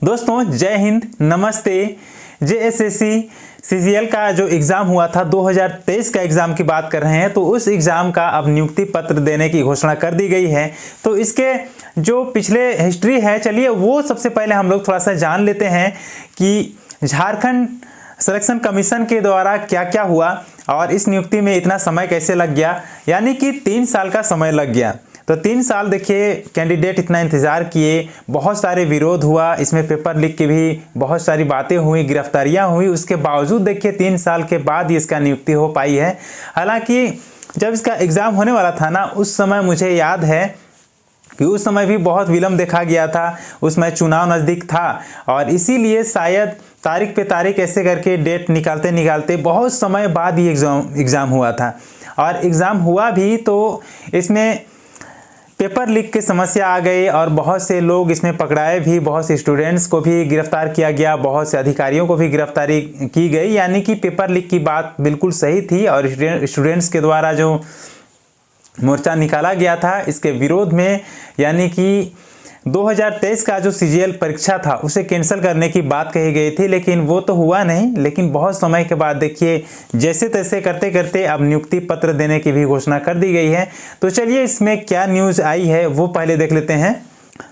दोस्तों जय हिंद, नमस्ते। जेएसएससी सीजीएल का जो एग्ज़ाम हुआ था 2023 का एग्ज़ाम की बात कर रहे हैं, तो उस एग्ज़ाम का अब नियुक्ति पत्र देने की घोषणा कर दी गई है। तो इसके जो पिछले हिस्ट्री है, चलिए वो सबसे पहले हम लोग थोड़ा सा जान लेते हैं कि झारखंड सिलेक्शन कमीशन के द्वारा क्या क्या हुआ और इस नियुक्ति में इतना समय कैसे लग गया, यानी कि 3 साल का समय लग गया। तो 3 साल देखिए कैंडिडेट इतना इंतज़ार किए, बहुत सारे विरोध हुआ, इसमें पेपर लीक की भी बहुत सारी बातें हुई, गिरफ्तारियां हुई, उसके बावजूद देखिए 3 साल के बाद ही इसका नियुक्ति हो पाई है। हालांकि जब इसका एग्ज़ाम होने वाला था ना, उस समय मुझे याद है कि उस समय भी बहुत विलम्ब देखा गया था, उसमें चुनाव नज़दीक था और इसीलिए शायद तारीख पे तारीख ऐसे करके डेट निकालते निकालते बहुत समय बाद ही एग्ज़ाम हुआ था। और एग्ज़ाम हुआ भी तो इसमें पेपर लीक की समस्या आ गई और बहुत से लोग इसमें पकड़ाए भी, बहुत से स्टूडेंट्स को भी गिरफ्तार किया गया, बहुत से अधिकारियों को भी गिरफ्तारी की गई। यानी कि पेपर लीक की बात बिल्कुल सही थी और स्टूडेंट्स के द्वारा जो मोर्चा निकाला गया था इसके विरोध में, यानी कि 2023 का जो सीजीएल परीक्षा था उसे कैंसिल करने की बात कही गई थी, लेकिन वो तो हुआ नहीं। लेकिन बहुत समय के बाद देखिए जैसे तैसे करते करते अब नियुक्ति पत्र देने की भी घोषणा कर दी गई है। तो चलिए इसमें क्या न्यूज़ आई है वो पहले देख लेते हैं।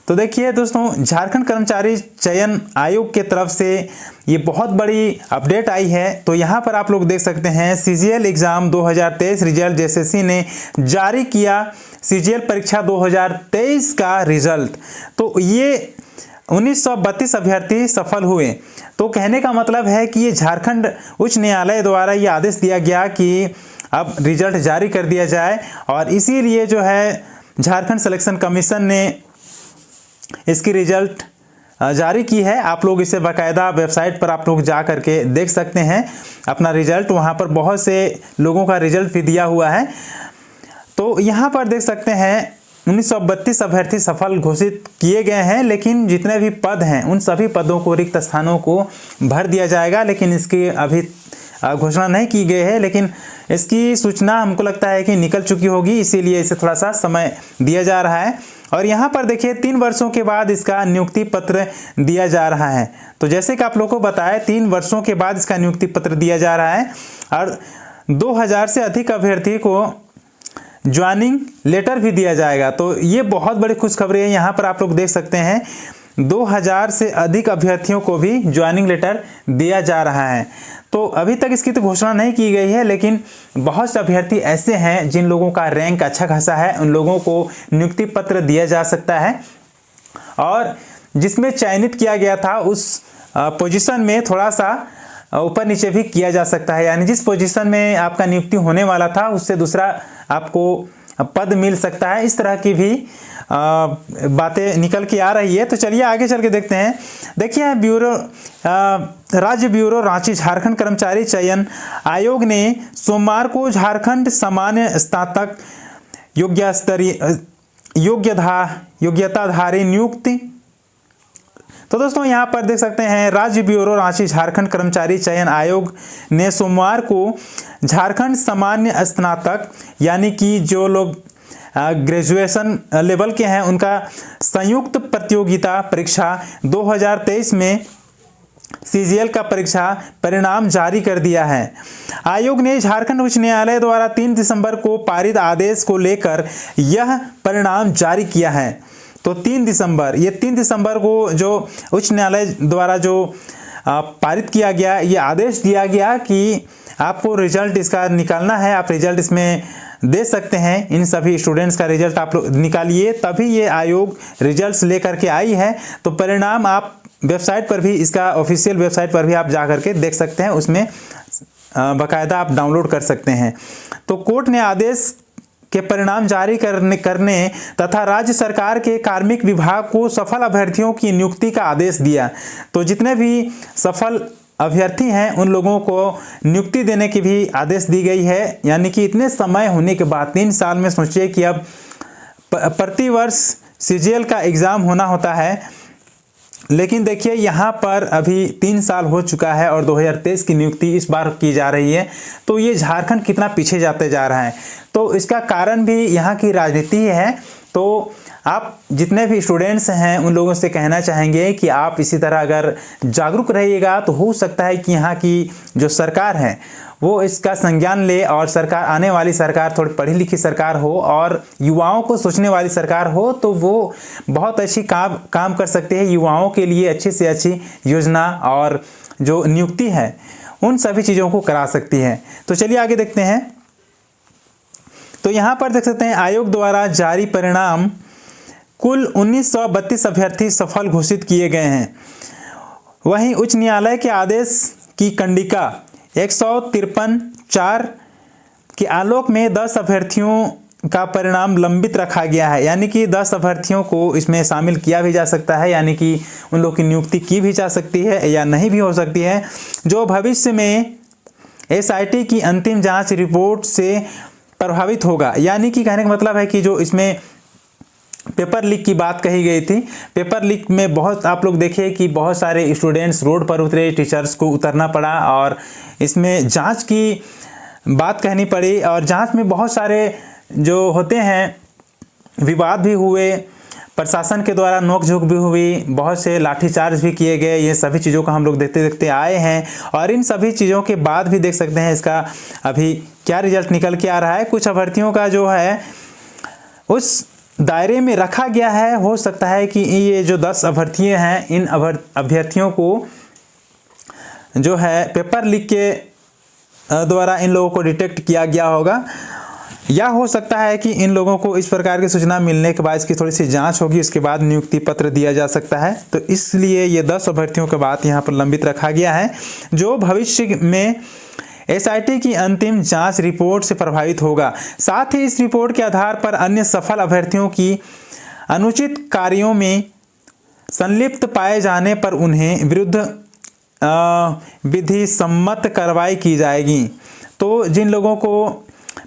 तो देखिए दोस्तों, झारखंड कर्मचारी चयन आयोग के तरफ से ये बहुत बड़ी अपडेट आई है। तो यहाँ पर आप लोग देख सकते हैं सीजीएल एग्ज़ाम 2023 रिजल्ट जेएसएससी ने जारी किया। सीजीएल परीक्षा 2023 का रिजल्ट, तो ये 1932 अभ्यर्थी सफल हुए। तो कहने का मतलब है कि ये झारखंड उच्च न्यायालय द्वारा ये आदेश दिया गया कि अब रिजल्ट जारी कर दिया जाए और इसीलिए जो है झारखंड सिलेक्शन कमीशन ने इसकी रिजल्ट जारी की है। आप लोग इसे बाकायदा वेबसाइट पर आप लोग जा करके देख सकते हैं अपना रिजल्ट, वहाँ पर बहुत से लोगों का रिजल्ट भी दिया हुआ है। तो यहाँ पर देख सकते हैं 1932 अभ्यर्थी सफल घोषित किए गए हैं, लेकिन जितने भी पद हैं उन सभी पदों को, रिक्त स्थानों को भर दिया जाएगा। लेकिन इसकी अभी घोषणा नहीं की गई है, लेकिन इसकी सूचना हमको लगता है कि निकल चुकी होगी, इसीलिए इसे थोड़ा सा समय दिया जा रहा है। और यहाँ पर देखिए 3 वर्षों के बाद इसका नियुक्ति पत्र दिया जा रहा है। तो जैसे कि आप लोगों को बताया 3 वर्षों के बाद इसका नियुक्ति पत्र दिया जा रहा है और 2000 से अधिक अभ्यर्थी को ज्वाइनिंग लेटर भी दिया जाएगा। तो ये बहुत बड़ी खुशखबरी है। यहाँ पर आप लोग देख सकते हैं 2000 से अधिक अभ्यर्थियों को भी ज्वाइनिंग लेटर दिया जा रहा है। तो अभी तक इसकी तो घोषणा नहीं की गई है, लेकिन बहुत से अभ्यर्थी ऐसे हैं जिन लोगों का रैंक अच्छा खासा है, उन लोगों को नियुक्ति पत्र दिया जा सकता है। और जिसमें चयनित किया गया था उस पोजीशन में थोड़ा सा ऊपर नीचे भी किया जा सकता है, यानी जिस पोजीशन में आपका नियुक्ति होने वाला था उससे दूसरा आपको पद मिल सकता है। इस तरह की भी बातें निकल के आ रही है। तो चलिए आगे चल के देखते हैं। देखिए राज्य ब्यूरो रांची झारखंड कर्मचारी चयन आयोग ने सोमवार को झारखंड सामान्य स्नातक योग्यताधारी नियुक्ति। तो दोस्तों यहाँ पर देख सकते हैं राज्य ब्यूरो रांची झारखंड कर्मचारी चयन आयोग ने सोमवार को झारखंड सामान्य स्नातक, यानी कि जो लोग ग्रेजुएशन लेवल के हैं, उनका संयुक्त प्रतियोगिता परीक्षा 2023 में सीजीएल का परीक्षा परिणाम जारी कर दिया है। आयोग ने झारखंड उच्च न्यायालय द्वारा 3 दिसंबर को पारित आदेश को लेकर यह परिणाम जारी किया है। तो 3 दिसंबर को जो उच्च न्यायालय द्वारा जो पारित किया गया, ये आदेश दिया गया कि आपको रिजल्ट इसका निकालना है, आप रिजल्ट इसमें दे सकते हैं। इन सभी स्टूडेंट्स का रिजल्ट आप लोग निकालिए, तभी ये आयोग रिजल्ट्स लेकर के आई है। तो परिणाम आप वेबसाइट पर भी, इसका ऑफिशियल वेबसाइट पर भी आप जा करके देख सकते हैं, उसमें बाकायदा आप डाउनलोड कर सकते हैं। तो कोर्ट ने आदेश के परिणाम जारी करने तथा राज्य सरकार के कार्मिक विभाग को सफल अभ्यर्थियों की नियुक्ति का आदेश दिया। तो जितने भी सफल अभ्यर्थी हैं उन लोगों को नियुक्ति देने की भी आदेश दी गई है। यानी कि इतने समय होने के बाद 3 साल में सोचिए कि अब प्रतिवर्ष सीजीएल का एग्ज़ाम होना होता है, लेकिन देखिए यहाँ पर अभी 3 साल हो चुका है और 2023 की नियुक्ति इस बार की जा रही है। तो ये झारखंड कितना पीछे जाते जा रहा है, तो इसका कारण भी यहाँ की राजनीति है। तो आप जितने भी स्टूडेंट्स हैं उन लोगों से कहना चाहेंगे कि आप इसी तरह अगर जागरूक रहिएगा तो हो सकता है कि यहाँ की जो सरकार है वो इसका संज्ञान ले और सरकार, आने वाली सरकार थोड़ी पढ़ी लिखी सरकार हो और युवाओं को सोचने वाली सरकार हो, तो वो बहुत अच्छी काम कर सकते हैं। युवाओं के लिए अच्छी से अच्छी योजना और जो नियुक्ति है उन सभी चीज़ों को करा सकती है। तो चलिए आगे देखते हैं। तो यहाँ पर देख सकते हैं आयोग द्वारा जारी परिणाम, कुल 1932 अभ्यर्थी सफल घोषित किए गए हैं। वहीं उच्च न्यायालय के आदेश की कंडिका 153(4) के आलोक में 10 अभ्यर्थियों का परिणाम लंबित रखा गया है, यानी कि 10 अभ्यर्थियों को इसमें शामिल किया भी जा सकता है, यानी कि उन लोग की नियुक्ति की भी जा सकती है या नहीं भी हो सकती है, जो भविष्य में एसआईटी की अंतिम जांच रिपोर्ट से प्रभावित होगा। यानी कि कहने का मतलब है कि जो इसमें पेपर लीक की बात कही गई थी, पेपर लीक में बहुत आप लोग देखिए कि बहुत सारे स्टूडेंट्स रोड पर उतरे, टीचर्स को उतरना पड़ा और इसमें जांच की बात कहनी पड़ी और जांच में बहुत सारे जो होते हैं विवाद भी हुए, प्रशासन के द्वारा नोकझोंक भी हुई, बहुत से लाठीचार्ज भी किए गए। ये सभी चीज़ों को हम लोग देखते देखते आए हैं और इन सभी चीज़ों के बाद भी देख सकते हैं इसका अभी क्या रिजल्ट निकल के आ रहा है। कुछ अभ्यर्थियों का जो है उस दायरे में रखा गया है। हो सकता है कि ये जो 10 अभ्यर्थी हैं, इन अभ्यर्थियों को जो है पेपर लीक के द्वारा इन लोगों को डिटेक्ट किया गया होगा, या हो सकता है कि इन लोगों को इस प्रकार की सूचना मिलने के बाद इसकी थोड़ी सी जांच होगी, उसके बाद नियुक्ति पत्र दिया जा सकता है। तो इसलिए ये 10 अभ्यर्थियों का बात यहाँ पर लंबित रखा गया है, जो भविष्य में एसआईटी की अंतिम जांच रिपोर्ट से प्रभावित होगा। साथ ही इस रिपोर्ट के आधार पर अन्य सफल अभ्यर्थियों की अनुचित कार्यों में संलिप्त पाए जाने पर उन्हें विरुद्ध विधि सम्मत कार्रवाई की जाएगी। तो जिन लोगों को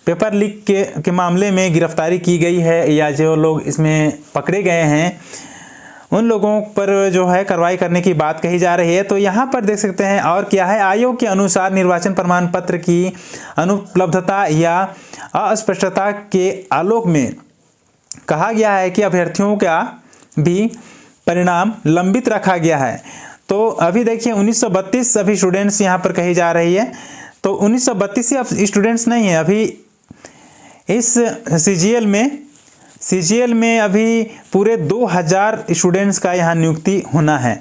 पेपर लीक के मामले में गिरफ्तारी की गई है या जो लोग इसमें पकड़े गए हैं, उन लोगों पर जो है कार्रवाई करने की बात कही जा रही है। तो यहाँ पर देख सकते हैं और क्या है, आयोग के अनुसार निर्वाचन प्रमाण पत्र की अनुपलब्धता या अस्पष्टता के आलोक में कहा गया है कि अभ्यर्थियों का भी परिणाम लंबित रखा गया है। तो अभी देखिए 1932 अभी स्टूडेंट्स यहाँ पर कही जा रही है, तो 1932 ही स्टूडेंट्स नहीं है अभी इस सीजीएल में अभी पूरे 2000 स्टूडेंट्स का यहाँ नियुक्ति होना है,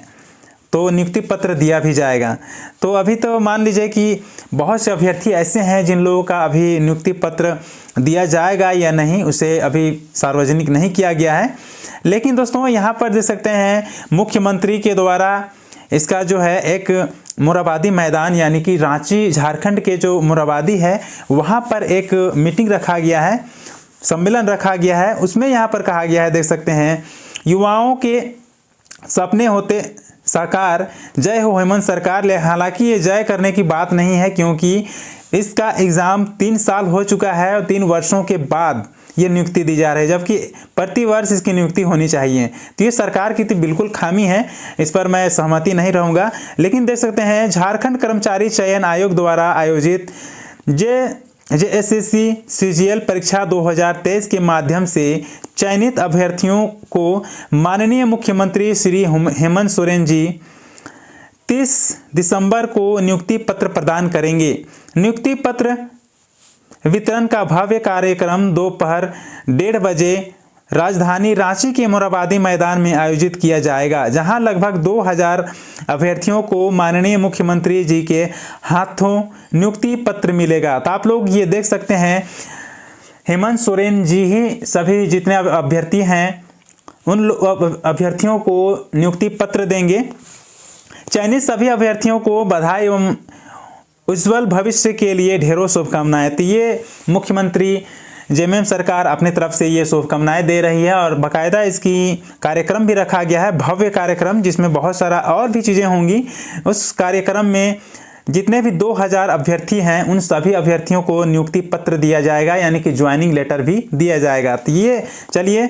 तो नियुक्ति पत्र दिया भी जाएगा। तो अभी तो मान लीजिए कि बहुत से अभ्यर्थी ऐसे हैं जिन लोगों का अभी नियुक्ति पत्र दिया जाएगा या नहीं, उसे अभी सार्वजनिक नहीं किया गया है। लेकिन दोस्तों यहाँ पर देख सकते हैं मुख्यमंत्री के द्वारा इसका जो है एक मोरहाबादी मैदान, यानी कि रांची झारखंड के जो मोरहाबादी है वहाँ पर एक मीटिंग रखा गया है, सम्मेलन रखा गया है। उसमें यहाँ पर कहा गया है, देख सकते हैं, युवाओं के सपने होते साकार, जय हो हेमंत सरकार। ले हालांकि ये जय करने की बात नहीं है, क्योंकि इसका एग्ज़ाम 3 साल हो चुका है और 3 वर्षों के बाद ये नियुक्ति दी जा रही है, जबकि प्रति वर्ष इसकी नियुक्ति होनी चाहिए। तो ये सरकार की तो बिल्कुल खामी है, इस पर मैं सहमति नहीं रहूँगा। लेकिन देख सकते हैं झारखंड कर्मचारी चयन आयोग द्वारा आयोजित जेएसएससी सीजीएल परीक्षा 2023 के माध्यम से चयनित अभ्यर्थियों को माननीय मुख्यमंत्री श्री हेमंत सोरेन जी 30 दिसंबर को नियुक्ति पत्र प्रदान करेंगे। नियुक्ति पत्र वितरण का भव्य कार्यक्रम दोपहर 1:30 बजे राजधानी रांची के मोरहाबादी मैदान में आयोजित किया जाएगा, जहां लगभग 2000 अभ्यर्थियों को माननीय मुख्यमंत्री जी के हाथों नियुक्ति पत्र मिलेगा। तो आप लोग ये देख सकते हैं हेमंत सोरेन जी ही सभी जितने अभ्यर्थी हैं उन अभ्यर्थियों को नियुक्ति पत्र देंगे। चयनित सभी अभ्यर्थियों को बधाई एवं उज्जवल भविष्य के लिए ढेरों शुभकामनाएं। तो ये मुख्यमंत्री जेएमएम सरकार अपनी तरफ से ये शुभकामनाएं दे रही है और बाकायदा इसकी कार्यक्रम भी रखा गया है, भव्य कार्यक्रम, जिसमें बहुत सारा और भी चीज़ें होंगी। उस कार्यक्रम में जितने भी 2000 अभ्यर्थी हैं उन सभी अभ्यर्थियों को नियुक्ति पत्र दिया जाएगा, यानी कि ज्वाइनिंग लेटर भी दिया जाएगा। तो ये चलिए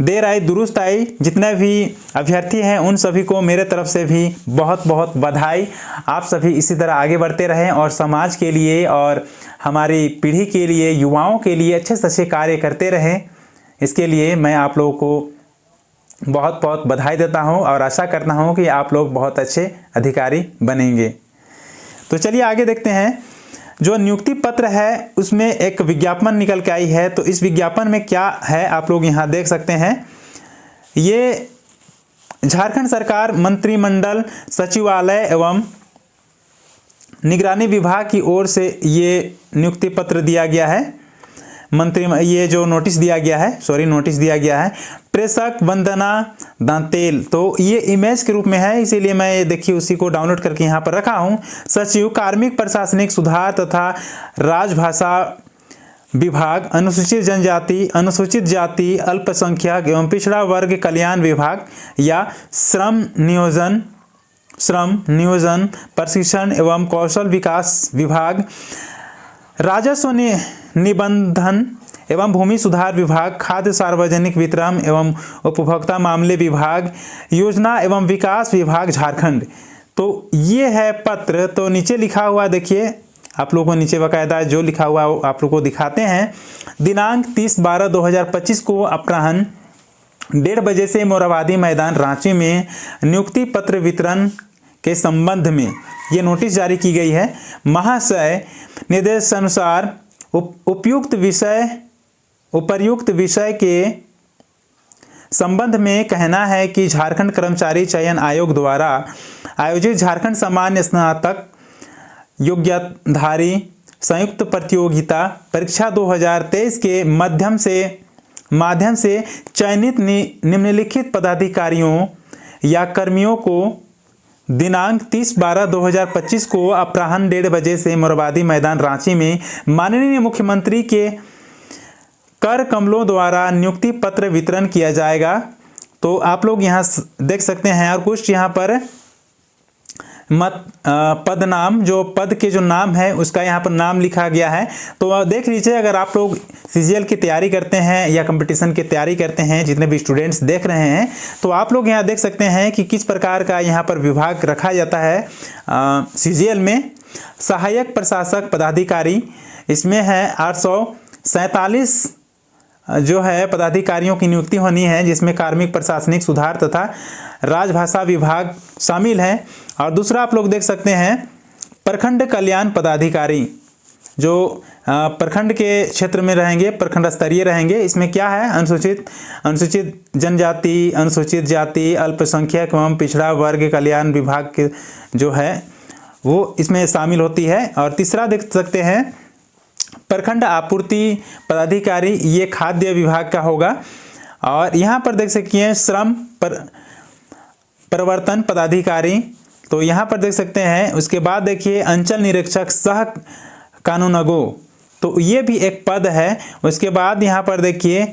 देर आई दुरुस्त आई, जितने भी अभ्यर्थी हैं उन सभी को मेरे तरफ से भी बहुत बहुत बधाई। आप सभी इसी तरह आगे बढ़ते रहें और समाज के लिए और हमारी पीढ़ी के लिए, युवाओं के लिए अच्छे से अच्छे कार्य करते रहें। इसके लिए मैं आप लोगों को बहुत बहुत बधाई देता हूं और आशा करता हूं कि आप लोग बहुत अच्छे अधिकारी बनेंगे। तो चलिए आगे देखते हैं। जो नियुक्ति पत्र है उसमें एक विज्ञापन निकल के आई है, तो इस विज्ञापन में क्या है आप लोग यहाँ देख सकते हैं। ये झारखंड सरकार मंत्रिमंडल सचिवालय एवं निगरानी विभाग की ओर से ये नियुक्ति पत्र दिया गया है। ये जो नोटिस दिया गया है, नोटिस दिया गया है प्रेषक वंदना दांतेल। तो ये इमेज के रूप में है, इसीलिए मैं देखिए उसी को डाउनलोड करके यहाँ पर रखा हूँ। सचिव कार्मिक प्रशासनिक सुधार तथा राजभाषा विभाग, अनुसूचित जनजाति, अनुसूचित जाति, अल्पसंख्यक एवं पिछड़ा वर्ग कल्याण विभाग या श्रम नियोजन प्रशिक्षण एवं कौशल विकास विभाग, राजस्व निबंधन एवं भूमि सुधार विभाग, खाद्य सार्वजनिक वितरण एवं उपभोक्ता मामले विभाग, योजना एवं विकास विभाग झारखंड। तो ये है पत्र। तो नीचे लिखा हुआ देखिए, आप लोगों को नीचे बाकायदा जो लिखा हुआ आप लोगों को दिखाते हैं। दिनांक 30/12/2025 को अपराह्न 1:30 बजे से मोरहाबादी मैदान रांची में नियुक्ति पत्र वितरण के संबंध में ये नोटिस जारी की गई है। महाशय निर्देशानुसार उपर्युक्त विषय के संबंध में कहना है कि झारखंड कर्मचारी चयन आयोग द्वारा आयोजित झारखंड सामान्य स्नातक योग्यताधारी संयुक्त प्रतियोगिता परीक्षा 2023 के माध्यम से चयनित निम्नलिखित पदाधिकारियों या कर्मियों को दिनांक 30/12/2025 को अपराह्न 1:30 बजे से मोरहाबादी मैदान रांची में माननीय मुख्यमंत्री के कर कमलों द्वारा नियुक्ति पत्र वितरण किया जाएगा। तो आप लोग यहाँ देख सकते हैं और कुछ यहाँ पर पद नाम, जो पद के जो नाम है उसका यहाँ पर नाम लिखा गया है। तो देख लीजिए, अगर आप लोग सीजीएल की तैयारी करते हैं या कंपटीशन की तैयारी करते हैं, जितने भी स्टूडेंट्स देख रहे हैं, तो आप लोग यहाँ देख सकते हैं कि किस प्रकार का यहाँ पर विभाग रखा जाता है सीजीएल में। सहायक प्रशासक पदाधिकारी, इसमें है 847 जो है पदाधिकारियों की नियुक्ति होनी है, जिसमें कार्मिक प्रशासनिक सुधार तथा राजभाषा विभाग शामिल है। और दूसरा आप लोग देख सकते हैं प्रखंड कल्याण पदाधिकारी, जो प्रखंड के क्षेत्र में रहेंगे, प्रखंड स्तरीय रहेंगे। इसमें क्या है, अनुसूचित जनजाति, अनुसूचित जाति, अल्पसंख्यक एवं पिछड़ा वर्ग कल्याण विभाग के जो है वो इसमें शामिल होती है। और तीसरा देख सकते हैं प्रखंड आपूर्ति पदाधिकारी, ये खाद्य विभाग का होगा। और यहाँ पर देख सकते हैं श्रम प्रवर्तन पदाधिकारी, तो यहाँ पर देख सकते हैं। उसके बाद देखिए अंचल निरीक्षक सह कानूनगो, तो ये भी एक पद है। उसके बाद यहाँ पर देखिए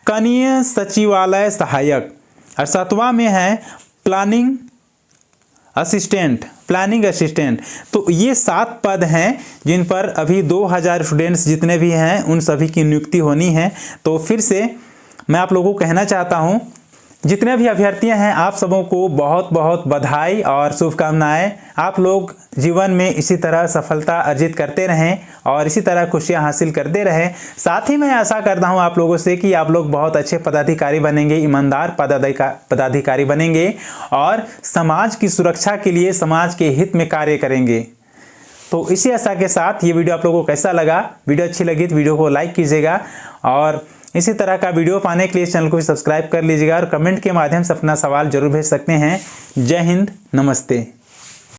कनीय सचिवालय सहायक, और 7वां में है प्लानिंग असिस्टेंट। तो ये 7 पद हैं जिन पर अभी 2000 स्टूडेंट्स जितने भी हैं उन सभी की नियुक्ति होनी है। तो फिर से मैं आप लोगों को कहना चाहता हूं, जितने भी अभ्यर्थियां हैं आप सबों को बहुत बहुत बधाई और शुभकामनाएं। आप लोग जीवन में इसी तरह सफलता अर्जित करते रहें और इसी तरह खुशियां हासिल करते रहें। साथ ही मैं आशा करता हूं आप लोगों से कि आप लोग बहुत अच्छे पदाधिकारी बनेंगे, ईमानदार पदाधिकारी बनेंगे और समाज की सुरक्षा के लिए, समाज के हित में कार्य करेंगे। तो इसी आशा के साथ ये वीडियो आप लोगों को कैसा लगा? वीडियो अच्छी लगी तो वीडियो को लाइक कीजिएगा और इसी तरह का वीडियो पाने के लिए चैनल को भी सब्सक्राइब कर लीजिएगा और कमेंट के माध्यम से अपना सवाल जरूर भेज सकते हैं। जय हिंद, नमस्ते।